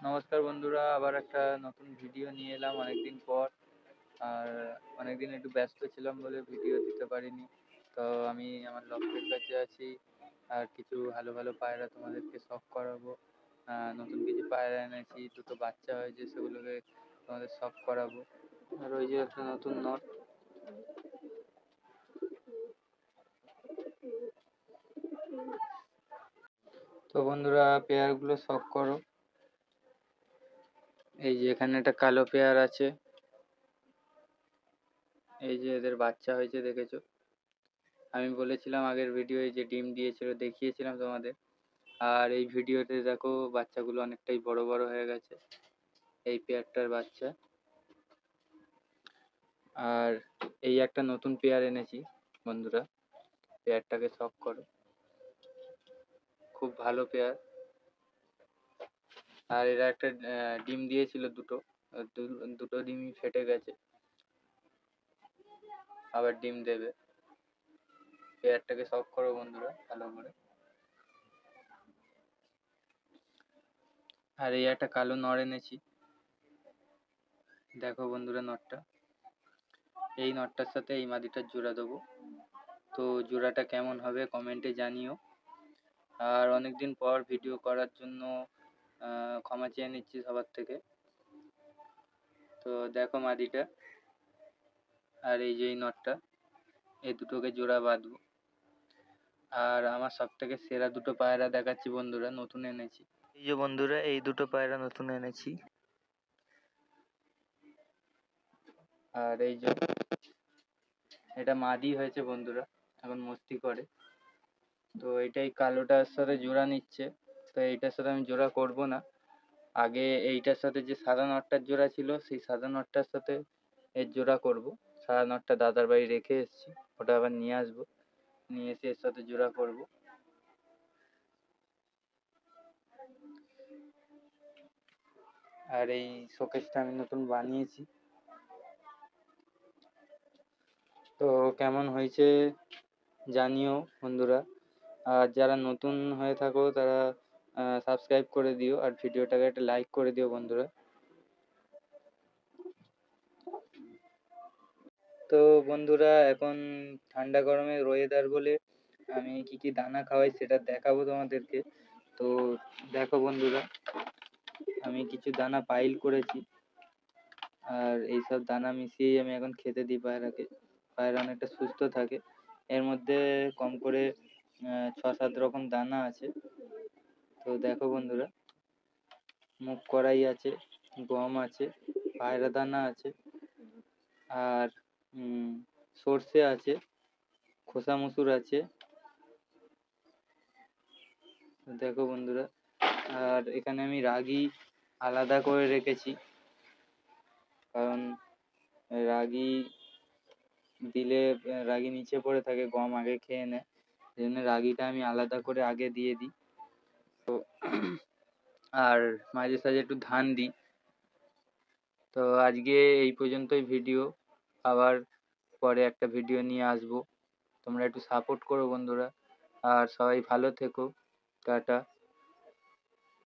নমস্কার বন্ধুরা, আবার একটা নতুন ভিডিও নিয়ে এলাম অনেকদিন পর। আর অনেকদিন একটু ব্যস্ত ছিলাম বলে ভিডিও দিতে পারিনি। তো আমি আমার লক্ষ্যের কাছে আছি। আর কিছু ভালো ভালো পায়রা তোমাদেরকে শখ করাবো। নতুন কিছু পায়রা এনেছি, দুটো বাচ্চা হয়েছে, সেগুলোকে তোমাদের শখ করাবো। আর ওই যে একটা নতুন নট। তো বন্ধুরা, পেয়ারগুলো শখ করো। এই যে এখানে একটা কালো পেয়ার আছে, এই যে এদের বাচ্চা হয়েছে দেখেছো। আমি বলেছিলাম আগের ভিডিওয়ে যে ডিম দিয়েছিল, দেখিয়েছিলাম তোমাদের। আর এই ভিডিওতে দেখো বাচ্চাগুলো অনেকটাই বড় বড় হয়ে গেছে, এই পেয়ারটার বাচ্চা। আর এই একটা নতুন পেয়ার এনেছি বন্ধুরা, পেয়ারটাকে শখ করো, খুব ভালো পেয়ার। আর এরা একটা ডিম দিয়েছিল দুটো, দুটো ডিমই ফেটে গেছে, আবার ডিম দেবে। পেয়ারটাকে শখ করো বন্ধুরা ভালো করে। আর এই একটা কালো নর এনেছি, দেখো বন্ধুরা নরটা। এই নটটার সাথে এই মাদিটার জোড়া দেবো। তো জোড়াটা কেমন হবে কমেন্টে জানিও। আর অনেকদিন পর ভিডিও করার জন্য ক্ষমা চেয়ে নিচ্ছি সবার থেকে। তো দেখো মাদিটা, আর এই যে এই নটটা, এই দুটোকে জোড়া বাঁধবো। আর আমার সব থেকে সেরা দুটো পায়রা দেখাচ্ছি বন্ধুরা, নতুন এনেছি। এই যে বন্ধুরা, এই দুটো পায়রা নতুন এনেছি। আর এই যে এটা মাদি হয়েছে বন্ধুরা, এখন মস্তি করে। তো এটাই কালোটার সাথে জোড়া নিচ্ছে। তো এইটার সাথে আমি জোড়া করব না, আগে এইটার সাথে যে সাদা নটটার জোড়া ছিল সেই সাদা নটটার সাথে এর জোড়া করব। সাদা নটটা দাদার বাড়ি রেখে এসেছি, ওটা আবার নিয়ে আসবো, নিয়ে এসে এর সাথে জোড়া করব। আর এই শোকেসটা আমি নতুন বানিয়েছি। তো কেমন হয়েছে জানিও বন্ধুরা। আর যারা নতুন হয়ে থাকো তারা সাবস্ক্রাইব করে দিও, আর ভিডিওটাকে একটা লাইক করে দিও বন্ধুরা। তো বন্ধুরা, এখন ঠান্ডা গরমের ওয়েদার বলে আমি কি কি দানা খাওয়াই সেটা দেখাবো তোমাদেরকে। তো দেখো বন্ধুরা, আমি কিছু দানা পাইল করেছি, আর এইসব দানা মিশিয়েই আমি এখন খেতে দিই পায়রাকে। পায়রা অনেকটা সুস্থ থাকে। এর মধ্যে কম করে 6-7 রকম দানা আছে। তো দেখো বন্ধুরা, মুগ কড়াই আছে, গম আছে, পায়রা দানা আছে, আর সর্ষে আছে, খোসা মসুর আছে। দেখো বন্ধুরা, আর এখানে আমি রাগি আলাদা করে রেখেছি, কারণ রাগি দিলে রাগি নিচে পড়ে থাকে, গম আগে খেয়ে নেয়, সেই জন্য রাগিটা আমি আলাদা করে আগে দিয়ে দিই। তো আর মাঝে সাঝে একটু ধান দিই। তো আজকে এই পর্যন্তই ভিডিও, আবার পরে একটা ভিডিও নিয়ে আসবো। তোমরা একটু সাপোর্ট করো বন্ধুরা, আর সবাই ভালো থেকো। টাটা।